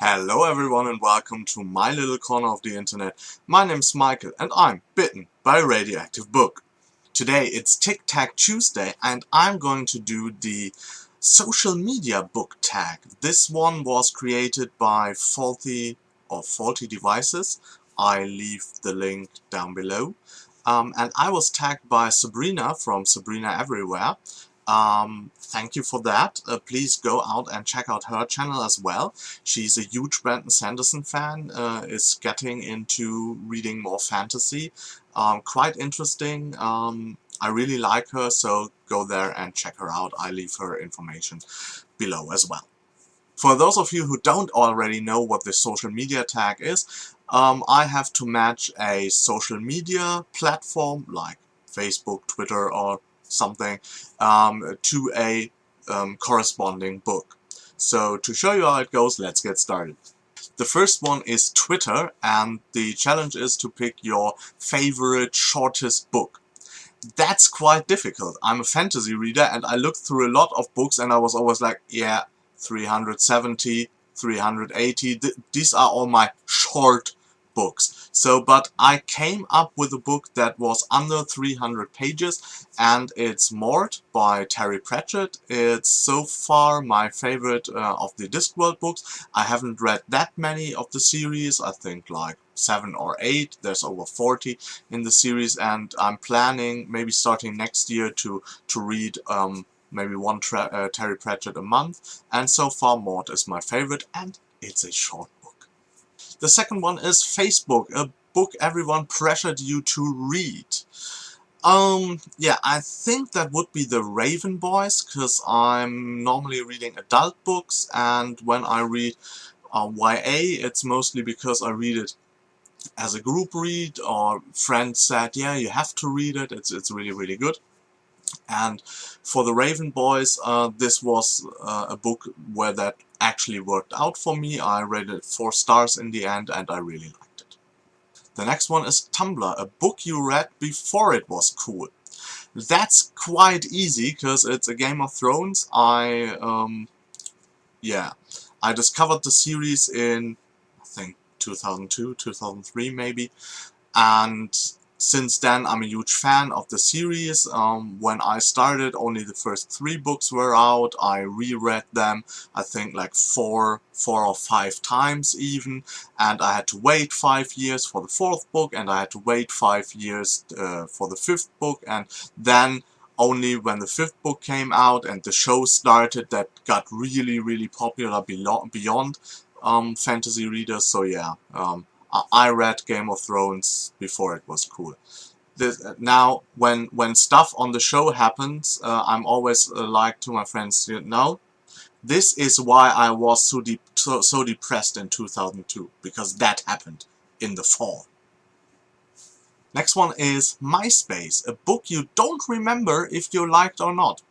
Hello everyone and welcome to my little corner of the internet. My name's Michael and I'm bitten by a radioactive book. Today it's Tic Tac Tuesday and I'm going to do the social media book tag. This one was created by faulty devices. I leave the link down below. And I was tagged by Sabrina from Sabrina Everywhere. Thank you for that. Please go out and check out her channel as well. She's a huge Brandon Sanderson fan, is getting into reading more fantasy. Quite interesting. I really like her, so go there and check her out. I leave her information below as well. For those of you who don't already know what the social media tag is, I have to match a social media platform like Facebook, Twitter or something to a corresponding book. So to show you how it goes, let's get started. The first one is Twitter, and the challenge is to pick your favorite shortest book. That's quite difficult. I'm a fantasy reader and I looked through a lot of books and I was always like, yeah, 370, 380, these are all my short books. So, but I came up with a book that was under 300 pages and it's Mort by Terry Pratchett. It's so far my favorite of the Discworld books. I haven't read that many of the series, I think like 7 or 8, there's over 40 in the series, and I'm planning maybe starting next year to read maybe one Terry Pratchett a month, and so far Mort is my favorite and it's a short book. The second one is Facebook, a book everyone pressured you to read. Yeah, I think that would be The Raven Boys, because I'm normally reading adult books, and when I read YA, it's mostly because I read it as a group read, or friends said, yeah, you have to read it, it's really, really good. And for The Raven Boys, this was a book where that actually worked out for me. I rated 4 stars in the end and I really liked it. The next one is Tumblr, a book you read before it was cool. That's quite easy because it's a Game of Thrones. I discovered the series in, I think, 2002, 2003 maybe, and since then I'm a huge fan of the series. When I started, only the first 3 books were out. I reread them, I think like 4 or 5 times even, and I had to wait 5 years for the 4th book, and I had to wait 5 years for the 5th book, and then only when the 5th book came out and the show started, that got really, really popular beyond fantasy readers. So yeah, I read Game of Thrones before it was cool. Now, when stuff on the show happens, I'm always like to my friends, you know, this is why I was so depressed in 2002, because that happened in the fall. Next one is Myspace, a book you don't remember if you liked or not.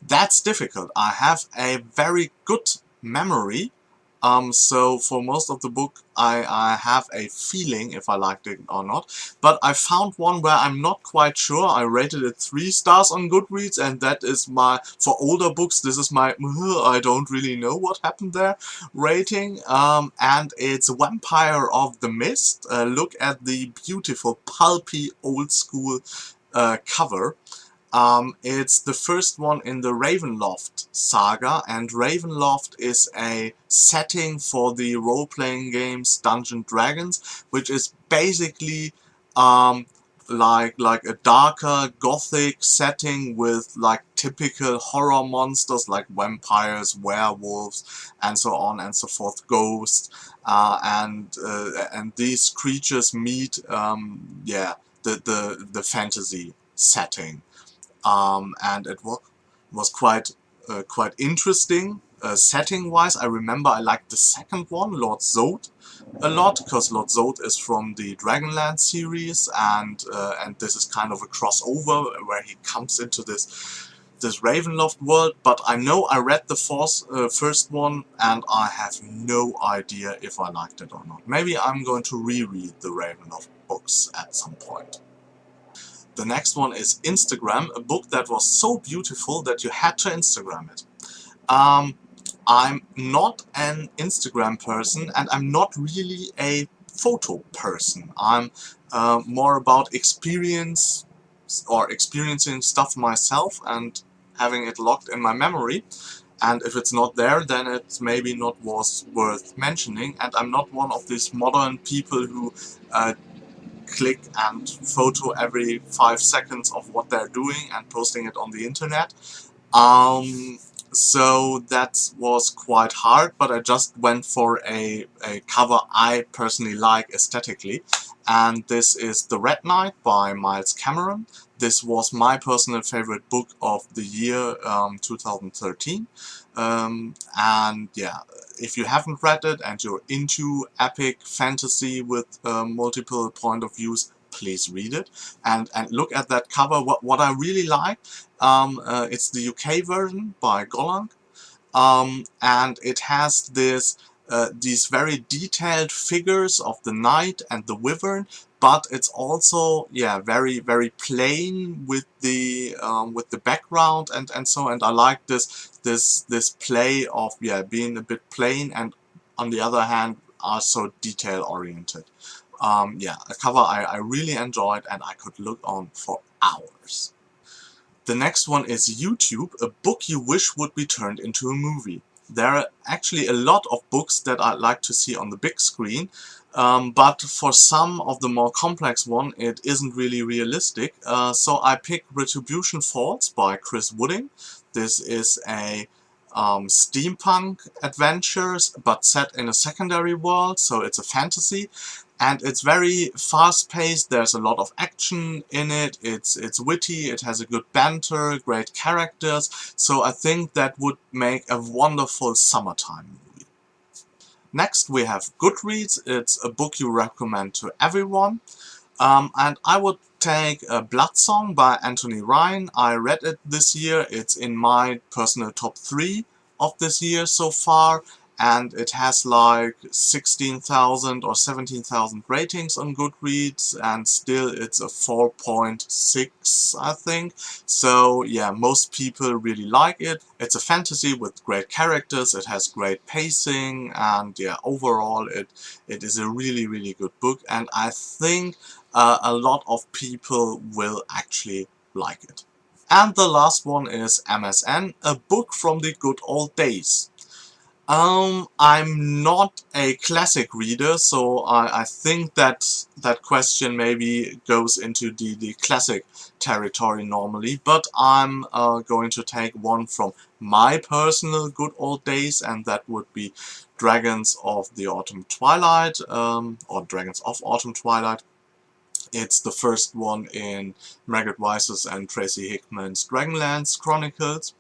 That's difficult. I have a very good memory. So for most of the book I have a feeling if I liked it or not, but I found one where I'm not quite sure. I rated it 3 stars on Goodreads, and that is my, for older books, this is my I don't really know what happened there rating, and it's Vampire of the Mist. Look at the beautiful pulpy old school cover. It's the first one in the Ravenloft saga, and Ravenloft is a setting for the role-playing games Dungeons & Dragons, which is basically like a darker gothic setting with like typical horror monsters like vampires, werewolves, and so on and so forth, ghosts, and these creatures meet the fantasy setting. And it was quite interesting setting-wise. I remember I liked the second one, Lord Zod, a lot, because Lord Zod is from the Dragonlance series, and this is kind of a crossover where he comes into this Ravenloft world. But I know I read the first one, and I have no idea if I liked it or not. Maybe I'm going to reread the Ravenloft books at some point. The next one is Instagram, a book that was so beautiful that you had to Instagram it. I'm not an Instagram person, and I'm not really a photo person. I'm more about experience or experiencing stuff myself and having it locked in my memory. And if it's not there, then it's maybe not was worth mentioning. And I'm not one of these modern people who click and photo every 5 seconds of what they're doing and posting it on the internet. So that was quite hard, but I just went for a cover I personally like aesthetically, and this is The Red Knight by Miles Cameron. This was my personal favorite book of the year 2013, and yeah, if you haven't read it and you're into epic fantasy with multiple point of views, please read it and look at that cover. What I really like, it's the UK version by Golang, and it has these very detailed figures of the knight and the wyvern, but it's also, yeah, very plain with the background and so. And I like this play of, yeah, being a bit plain and on the other hand are so detail oriented. Yeah, a cover I really enjoyed and I could look on for hours. The next one is YouTube, a book you wish would be turned into a movie. There are actually a lot of books that I'd like to see on the big screen, but for some of the more complex one it isn't really realistic, so I picked Retribution Falls by Chris Wooding. This is a steampunk adventures but set in a secondary world, so it's a fantasy. And it's very fast-paced, there's a lot of action in it, it's witty, it has a good banter, great characters, so I think that would make a wonderful summertime movie. Next we have Goodreads. It's a book you recommend to everyone. And I would take Bloodsong by Anthony Ryan. I read it this year, it's in my personal top 3 of this year so far. And it has like 16,000 or 17,000 ratings on Goodreads, and still it's a 4.6, I think. So yeah, most people really like it. It's a fantasy with great characters, it has great pacing, and yeah, overall it is a really good book, and I think a lot of people will actually like it. And the last one is MSN, a book from the good old days. I'm not a classic reader, so I think that question maybe goes into the classic territory normally, but I'm going to take one from my personal good old days, and that would be Dragons of the Autumn Twilight, or Dragons of Autumn Twilight. It's the first one in Margaret Weis's and Tracy Hickman's Dragonlance Chronicles.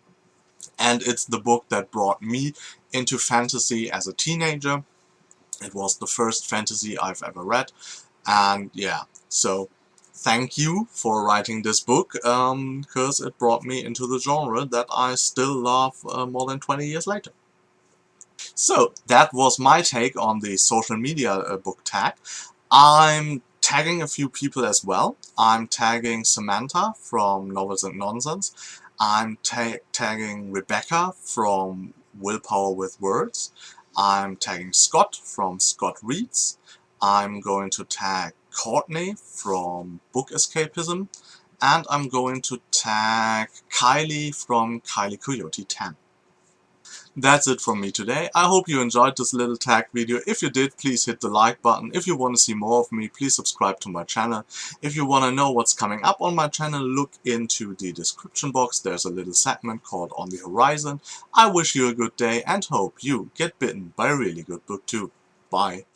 And it's the book that brought me into fantasy as a teenager. It was the first fantasy I've ever read. And yeah, so thank you for writing this book, because it brought me into the genre that I still love more than 20 years later. So that was my take on the social media book tag. I'm tagging a few people as well. I'm tagging Samantha from Novels and Nonsense. I'm tagging Rebecca from Willpower with Words. I'm tagging Scott from Scott Reads. I'm going to tag Courtney from Book Escapism. And I'm going to tag Kylie from Kylie Coyote 10. That's it from me today. I hope you enjoyed this little tag video. If you did, please hit the like button. If you want to see more of me, please subscribe to my channel. If you want to know what's coming up on my channel, look into the description box. There's a little segment called On the Horizon. I wish you a good day and hope you get bitten by a really good book too. Bye.